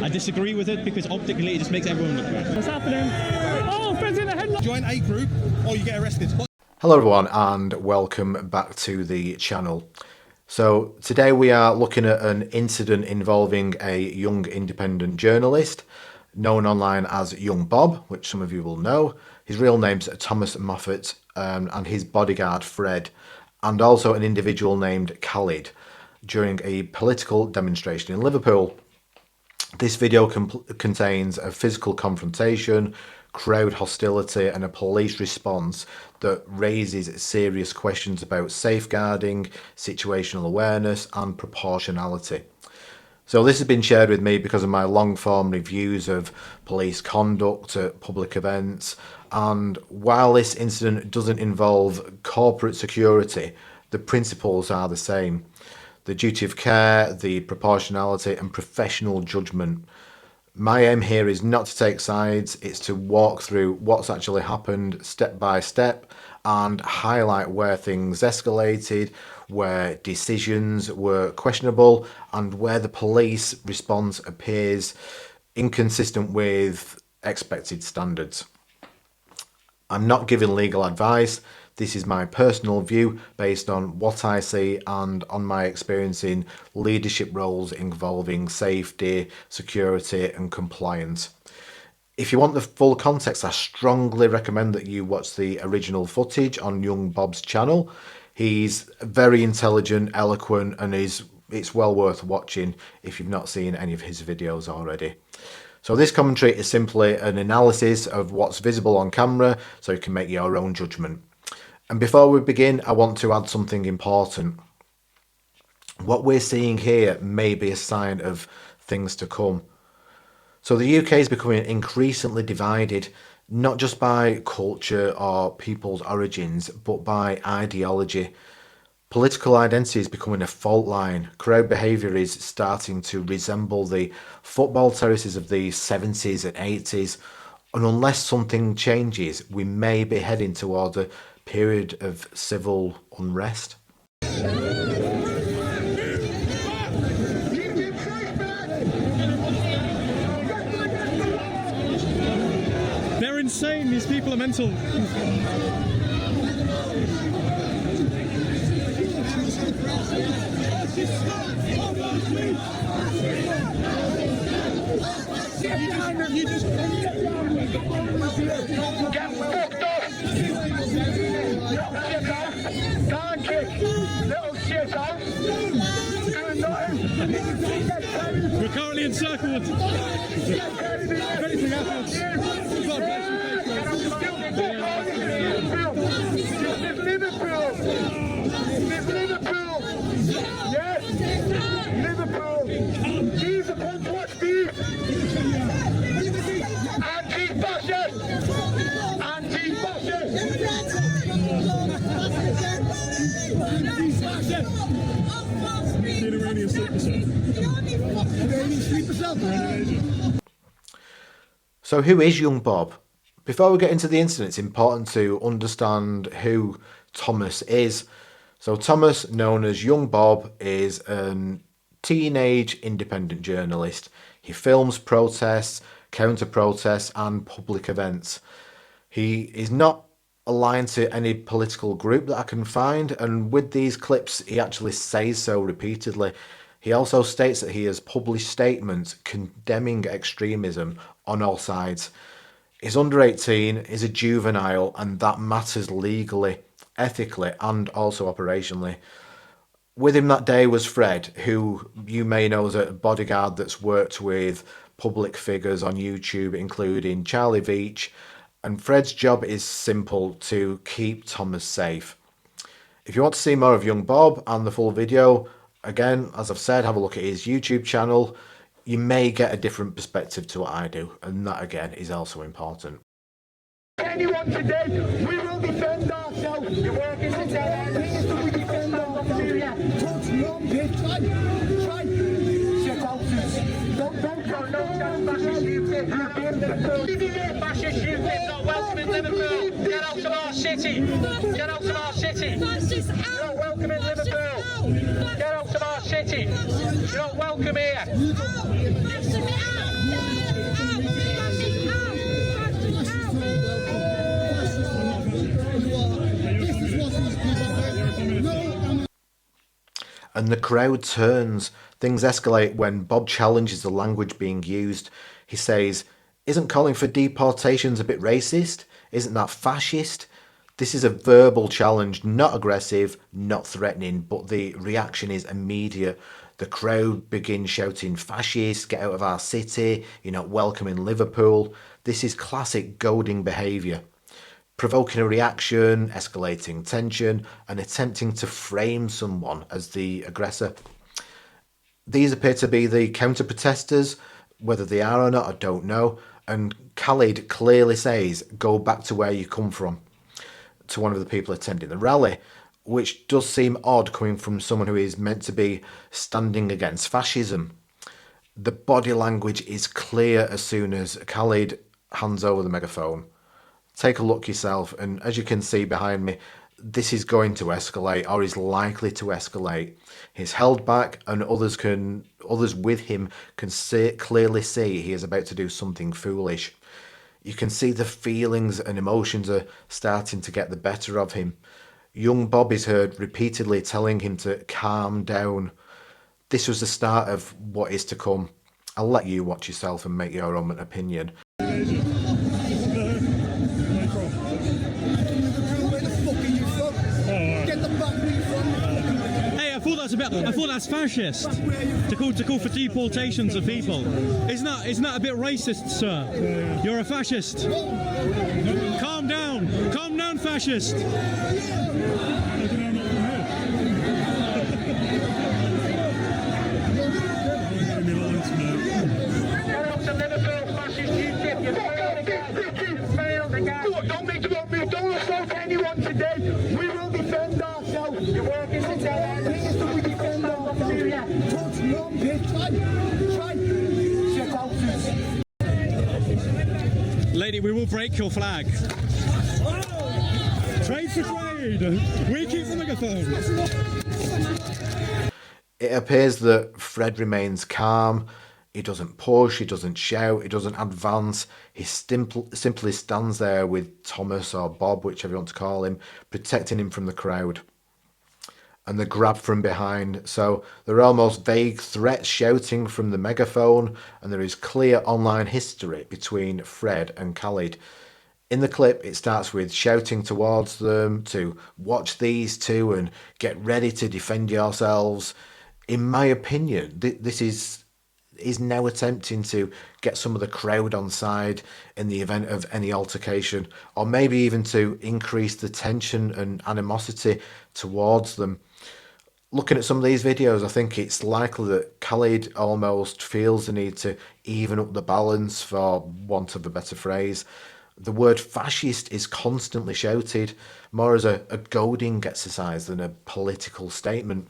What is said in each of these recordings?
I disagree with it because optically it just makes everyone look bad. What's happening? Oh, Fred's in the headlock! Join a group or you get arrested. Hello everyone and welcome back to the channel. So today we are looking at an incident involving a young independent journalist known online as Young Bob, which some of you will know. His real name's Thomas Moffatt, and his bodyguard Fred, and also an individual named Khalid during a political demonstration in Liverpool. This video contains a physical confrontation, crowd hostility and a police response that raises serious questions about safeguarding, situational awareness and proportionality. So this has been shared with me because of my long-form reviews of police conduct at public events, and while this incident doesn't involve corporate security, the principles are the same. The duty of care, the proportionality and professional judgment. My aim here is not to take sides, it's to walk through what's actually happened step by step and highlight where things escalated, where decisions were questionable and where the police response appears inconsistent with expected standards. I'm not giving legal advice. This is my personal view based on what I see and on my experience in leadership roles involving safety, security and compliance. If you want the full context, I strongly recommend that you watch the original footage on Young Bob's channel. He's very intelligent, eloquent, and it's well worth watching if you've not seen any of his videos already. So this commentary is simply an analysis of what's visible on camera so you can make your own judgment. And before we begin, I want to add something important. What we're seeing here may be a sign of things to come. So the UK is becoming increasingly divided, not just by culture or people's origins, but by ideology. Political identity is becoming a fault line. Crowd behaviour is starting to resemble the football terraces of the 70s and 80s. And unless something changes, we may be heading toward a period of civil unrest. They're insane, these people are mental. Get fucked up! Can't kick! Little shit-out! Doing nothing! We're currently encircled. If anything happens, God bless you. This Liverpool! This Liverpool! Yes! Liverpool! These are from what's these? Anti-fascist! Anti-fascist! So who is Young Bob? Before we get into the incident, it's important to understand who Thomas is. So Thomas, known as Young Bob, is a teenage independent journalist. He films protests, counter-protests and public events. He is not aligned to any political group that I can find, and with these clips he actually says so repeatedly. He also states that he has published statements condemning extremism on all sides. He's under 18, is a juvenile, and that matters legally, ethically and also operationally. With him that day was Fred, who you may know as a bodyguard that's worked with public figures on YouTube, including Charlie Veach, and Fred's job is simple: to keep Thomas safe. If you want to see more of Young Bob and the full video, again, as I've said, have a look at his YouTube channel. You may get a different perspective to what I do, and that again is also important. Anyone today, we will defend ourselves. You're working together. We defend ourselves. Touch your bitch. Try. Shit out. Don't no fascist unit. Fascist unit not welcome in Liverpool. Get out of our city. Get out of our city. You're not welcome in Liverpool. Get out of our city. You're not welcome here. and the crowd turns. Things escalate when Bob challenges the language being used. He says, "Isn't calling for deportations a bit racist? Isn't that fascist?" This is a verbal challenge, not aggressive, not threatening, but the reaction is immediate. The crowd begins shouting, "Fascist, get out of our city, you're not welcome in Liverpool." This is classic goading behaviour, provoking a reaction, escalating tension, and attempting to frame someone as the aggressor. These appear to be the counter-protesters. Whether they are or not, I don't know. And Khalid clearly says, "Go back to where you come from," to one of the people attending the rally, which does seem odd coming from someone who is meant to be standing against fascism. The body language is clear as soon as Khalid hands over the megaphone. Take a look yourself, and as you can see behind me, this is going to escalate, or is likely to escalate. He's held back, and others with him can clearly see he is about to do something foolish. You can see the feelings and emotions are starting to get the better of him. Young Bob is heard repeatedly telling him to calm down. This was the start of what is to come. I'll let you watch yourself and make your own opinion. Where the fuck are you from? Get the fuck where you from. Hey, I thought that's fascist. To call for deportations of people. Isn't that a bit racist, sir? You're a fascist. Calm down, fascist. Don't make it up, don't assault anyone today. We will defend ourselves. You're working to terraces. We defend ourselves. Touch no bitch. Try. Check out. Lady, we will break your flag. Trade for trade. We keep the megaphone. It appears that Fred remains calm. He doesn't push, he doesn't shout, he doesn't advance. He simply stands there with Thomas or Bob, whichever you want to call him, protecting him from the crowd. And the grab from behind. So there are almost vague threats shouting from the megaphone, and there is clear online history between Fred and Khalid. In the clip, it starts with shouting towards them to watch these two and get ready to defend yourselves. In my opinion, this is now attempting to get some of the crowd on side in the event of any altercation, or maybe even to increase the tension and animosity towards them. Looking at some of these videos, I think it's likely that Khalid almost feels the need to even up the balance, for want of a better phrase. The word fascist is constantly shouted, more as a goading exercise than a political statement.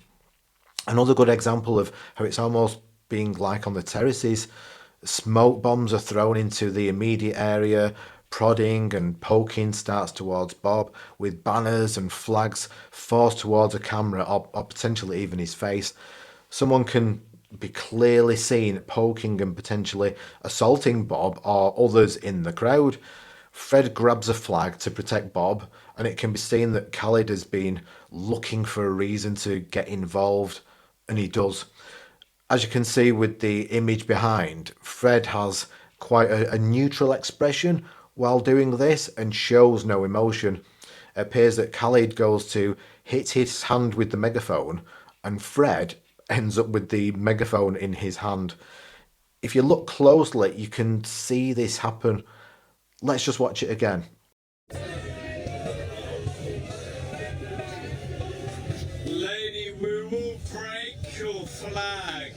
Another good example of how it's almost being like on the terraces. Smoke bombs are thrown into the immediate area. Prodding and poking starts towards Bob, with banners and flags forced towards a camera, or potentially even his face. Someone can be clearly seen poking and potentially assaulting Bob or others in the crowd. Fred grabs a flag to protect Bob, and it can be seen that Khalid has been looking for a reason to get involved, and he does. As you can see with the image behind, Fred has quite a neutral expression while doing this and shows no emotion. It appears that Khalid goes to hit his hand with the megaphone, and Fred ends up with the megaphone in his hand. If you look closely, you can see this happen. Let's just watch it again. Lady, we will break your flag.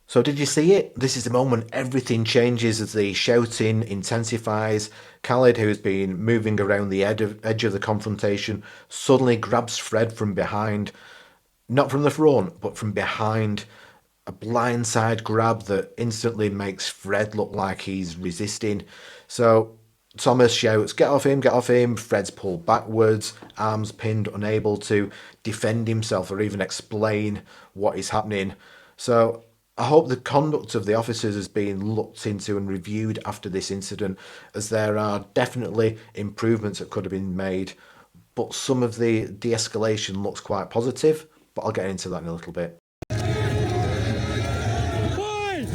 So did you see it? This is the moment everything changes as the shouting intensifies. Khalid, who's been moving around the edge of the confrontation, suddenly grabs Fred from behind. Not from the front, but from behind. A blindside grab that instantly makes Fred look like he's resisting. So Thomas shouts, get off him. Fred's pulled backwards, arms pinned, unable to defend himself or even explain what is happening. So I hope the conduct of the officers has been looked into and reviewed after this incident, as there are definitely improvements that could have been made. but some of the de-escalation looks quite positive, but I'll get into that in a little bit. Boys!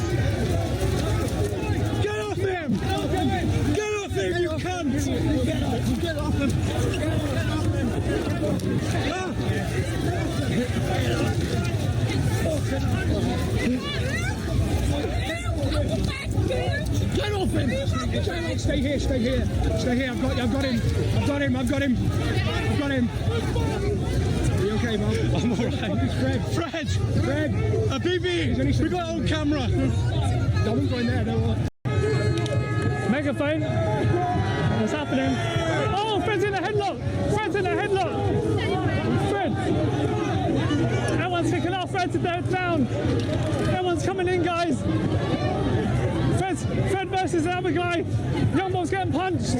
Get off him! Get off him, you cunt! Get off him! Ah! Get off him! Stay here, stay here. Stay here, I've got him. Are you okay, man? I'm alright. Fred! A BB! We got it on camera! Don't go in there, don't. Megaphone. What's happening? Oh, Fred's in a headlock! Fred! Everyone's kicking off Fred to down! Everyone's coming in, guys! Fred versus the other guy! Young boy's getting punched!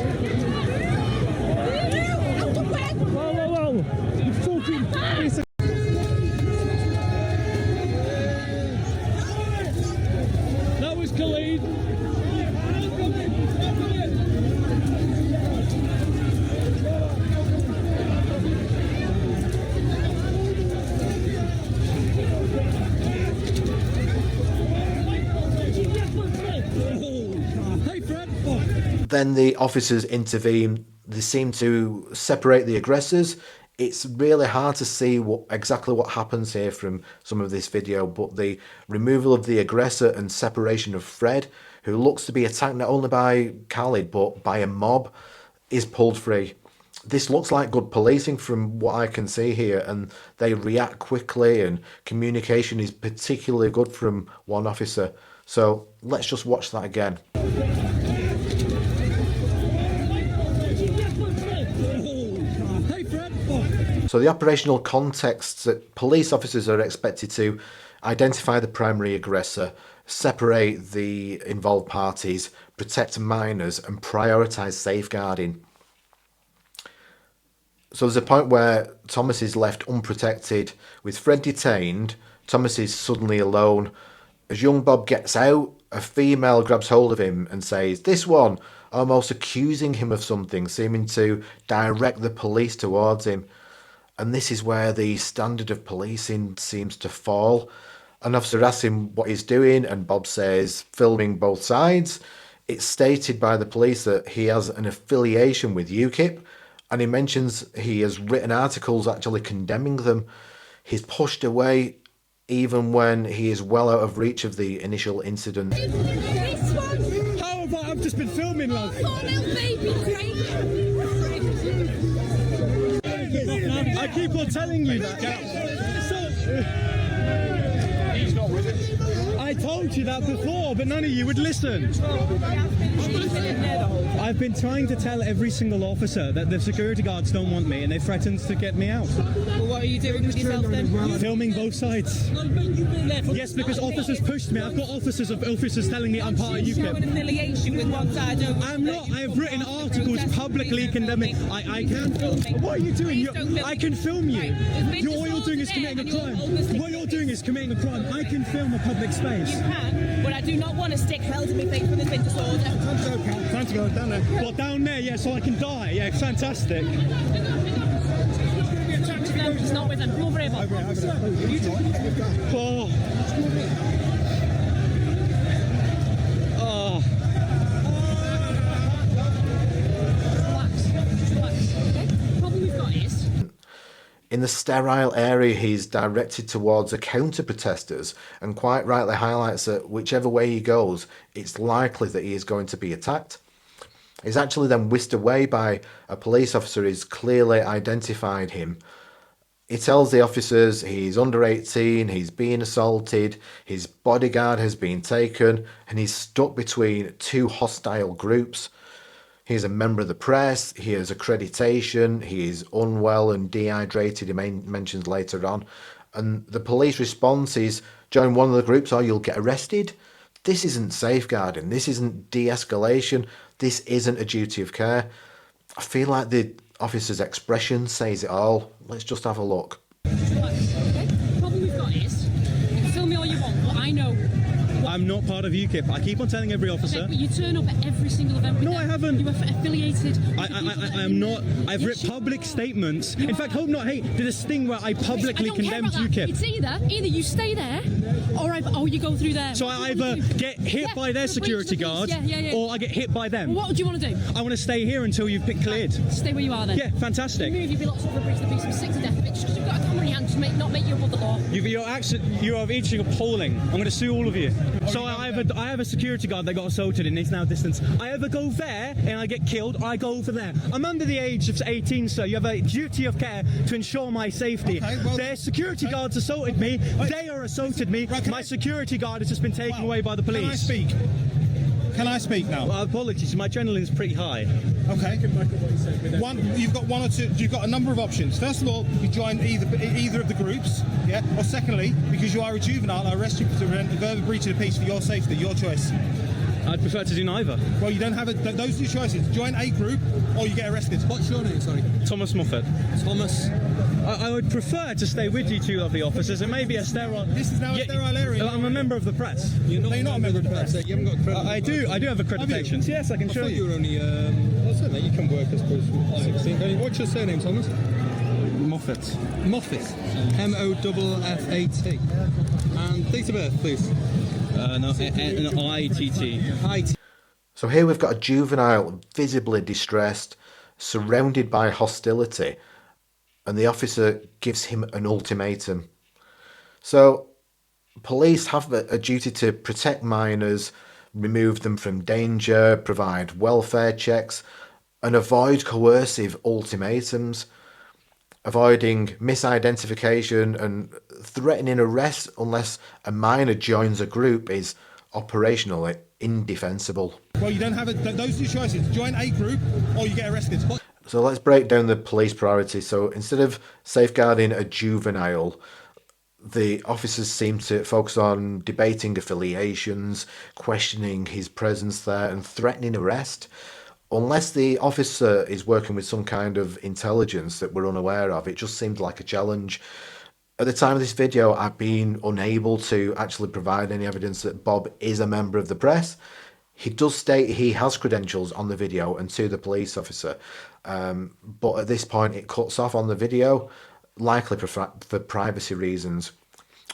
Whoa! You're talking piece of... That was Khalid! Then the officers intervene. They seem to separate the aggressors. It's really hard to see exactly what happens here from some of this video, but the removal of the aggressor and separation of Fred, who looks to be attacked not only by Khalid but by a mob, is pulled free. This looks like good policing from what I can see here, and they react quickly, and communication is particularly good from one officer. So let's just watch that again. So the operational context that police officers are expected to identify the primary aggressor, separate the involved parties, protect minors and prioritise safeguarding. So there's a point where Thomas is left unprotected. With Fred detained, Thomas is suddenly alone. As young Bob gets out, a female grabs hold of him and says, "This one," almost accusing him of something, seeming to direct the police towards him. And this is where the standard of policing seems to fall. An officer asks him what he's doing, and Bob says, filming both sides. It's stated by the police that he has an affiliation with UKIP, and he mentions he has written articles actually condemning them. He's pushed away even when he is well out of reach of the initial incident. This one! How about I've just been filming, love? Oh, little baby, great! I keep on telling you that. He's not with it. I told you that before, but none of you would listen. I've been trying to tell every single officer that the security guards don't want me and they threatened to get me out. Well, what are you doing with yourself then? Filming both sides. Yes, because officers pushed me. I've got officers telling me I'm part of Show an UKIP. affiliation with one side over. I'm not. I've written articles publicly condemning. I can. What are you doing? I can film you. All you're doing is committing a crime. What you're doing is committing a crime. I can film a public space. You can, but I do not want a stick held in my face when there's been disorder. Time to go down there. Well, down there, yeah, so I can die. Yeah, fantastic. He's not with them. Come over here, Bob. Oh. Oh. Relax. Okay? The problem we've got is... In the sterile area, he's directed towards the counter-protesters and quite rightly highlights that whichever way he goes, it's likely that he is going to be attacked. He's actually then whisked away by a police officer who's clearly identified him. He tells the officers he's under 18, he's being assaulted, his bodyguard has been taken, and he's stuck between two hostile groups. He's a member of the press, he has accreditation, he is unwell and dehydrated, he mentions later on. And the police response is, join one of the groups or you'll get arrested. This isn't safeguarding, this isn't de-escalation, this isn't a duty of care. I feel like the officer's expression says it all. Let's just have a look. Okay? The problem we've got is... You can film me all you want, but I know... I'm not part of UKIP. I keep on telling every officer. Okay, but you turn up at every single event with No, them. I haven't. You are affiliated. I am not. I've Yes, written you public are. statements. In fact, Hope Not Hate did this thing where I publicly I don't care condemned about that. UKIP. It's either you stay there, or you go through there. So I either get hit by their security guard, or I get hit by them. Well, what would you want to do? I want to stay here until you've picked cleared. Stay where you are then. Yeah, fantastic. Move, you'd be locked up for a breach of the peace and sick to death. Bitch, because you've got a camera in your hand to not make you above the law. You are reaching appalling. I'm going to sue all of you. So I have a security guard that got assaulted and is now distanced. I either go there and I get killed, or I go over there. I'm under the age of 18, sir. You have a duty of care to ensure my safety. Okay, well, their security guards assaulted me. They are assaulted me. Right, my security guard has just been taken away by the police. Can I speak? Can I speak now? Well, apologies, my adrenaline is pretty high. Okay. You've got one or two. You've got a number of options. First of all, you join either of the groups, yeah. Or secondly, because you are a juvenile, I arrest you for verbal breach of the peace for your safety, your choice. I'd prefer to do neither. Well, you don't have those are your choices. Join a group, or you get arrested. What's your name? Sorry. Thomas Moffatt. Thomas. I would prefer to stay with you two lovely officers. It may be a sterile. This is now a sterile area. I'm a member of the press. You're not a member of the press. You haven't got I do have accreditations. Yes, I can show you. You were only, what's that? You can work as opposed to 16. What's your surname, Thomas? Moffatt. Moffatt. Moffat. And date of birth, please. No, an ITT. So here we've got a juvenile visibly distressed, surrounded by hostility, and the officer gives him an ultimatum. So police have a duty to protect minors, remove them from danger, provide welfare checks, and avoid coercive ultimatums. Avoiding misidentification and threatening arrest unless a minor joins a group is operationally indefensible. Well, you don't have those are your choices. Join a group, or you get arrested. So let's break down the police priorities. So instead of safeguarding a juvenile, the officers seem to focus on debating affiliations, questioning his presence there, and threatening arrest. Unless the officer is working with some kind of intelligence that we're unaware of, it just seemed like a challenge. At the time of this video, I've been unable to actually provide any evidence that Bob is a member of the press. He does state he has credentials on the video and to the police officer, but at this point it cuts off on the video, likely for privacy reasons.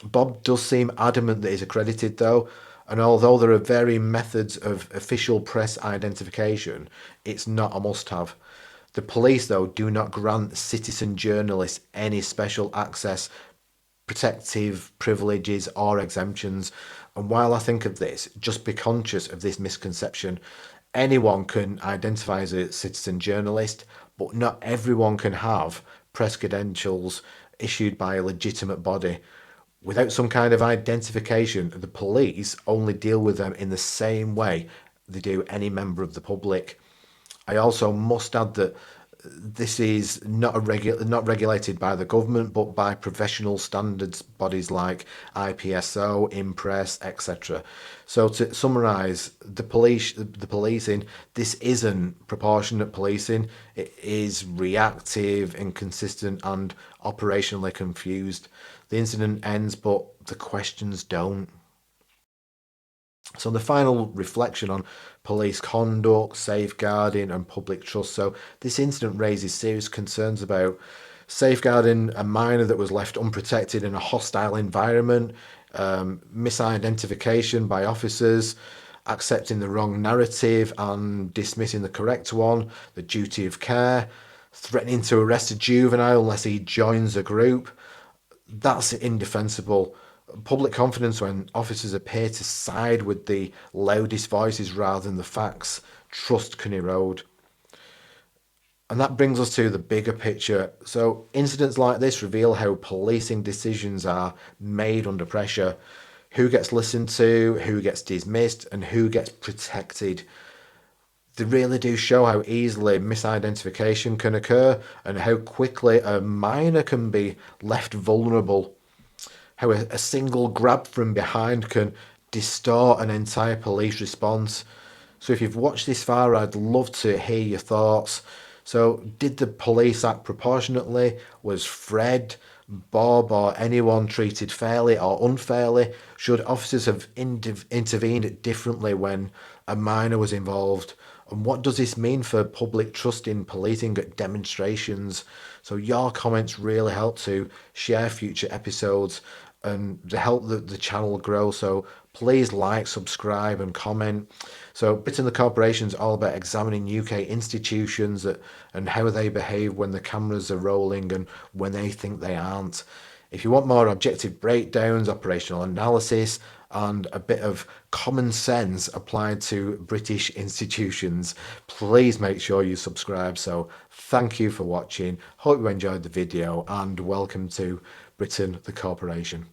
Bob does seem adamant that he's accredited though, and although there are varying methods of official press identification, it's not a must-have. The police, though, do not grant citizen journalists any special access, protective privileges or exemptions. And while I think of this, just be conscious of this misconception. Anyone can identify as a citizen journalist, but not everyone can have press credentials issued by a legitimate body. Without some kind of identification, the police only deal with them in the same way they do any member of the public. I also must add that this is not regulated by the government, but by professional standards bodies like IPSO, Impress, etc. So to summarise, the policing, this isn't proportionate policing. It is reactive, inconsistent, and operationally confused. The incident ends, but the questions don't. So the final reflection on police conduct, safeguarding and public trust. So this incident raises serious concerns about safeguarding a minor that was left unprotected in a hostile environment, misidentification by officers, accepting the wrong narrative and dismissing the correct one, the duty of care, threatening to arrest a juvenile unless he joins a group. That's indefensible. Public confidence when officers appear to side with the loudest voices rather than the facts, trust can erode. And that brings us to the bigger picture. So incidents like this reveal how policing decisions are made under pressure. Who gets listened to, who gets dismissed, and who gets protected. They really do show how easily misidentification can occur and how quickly a minor can be left vulnerable. How a single grab from behind can distort an entire police response. So if you've watched this far, I'd love to hear your thoughts. So did the police act proportionately? Was Fred Bob or anyone treated fairly or unfairly? Should officers have intervened differently when a minor was involved? And what does this mean for public trust in policing at demonstrations? So your comments really help to share future episodes and to help the channel grow. So please like, subscribe and comment. So Britain the Corporation is all about examining UK institutions and how they behave when the cameras are rolling and when they think they aren't. If you want more objective breakdowns, operational analysis and a bit of common sense applied to British institutions, please make sure you subscribe. So thank you for watching. Hope you enjoyed the video and welcome to Britain the Corporation.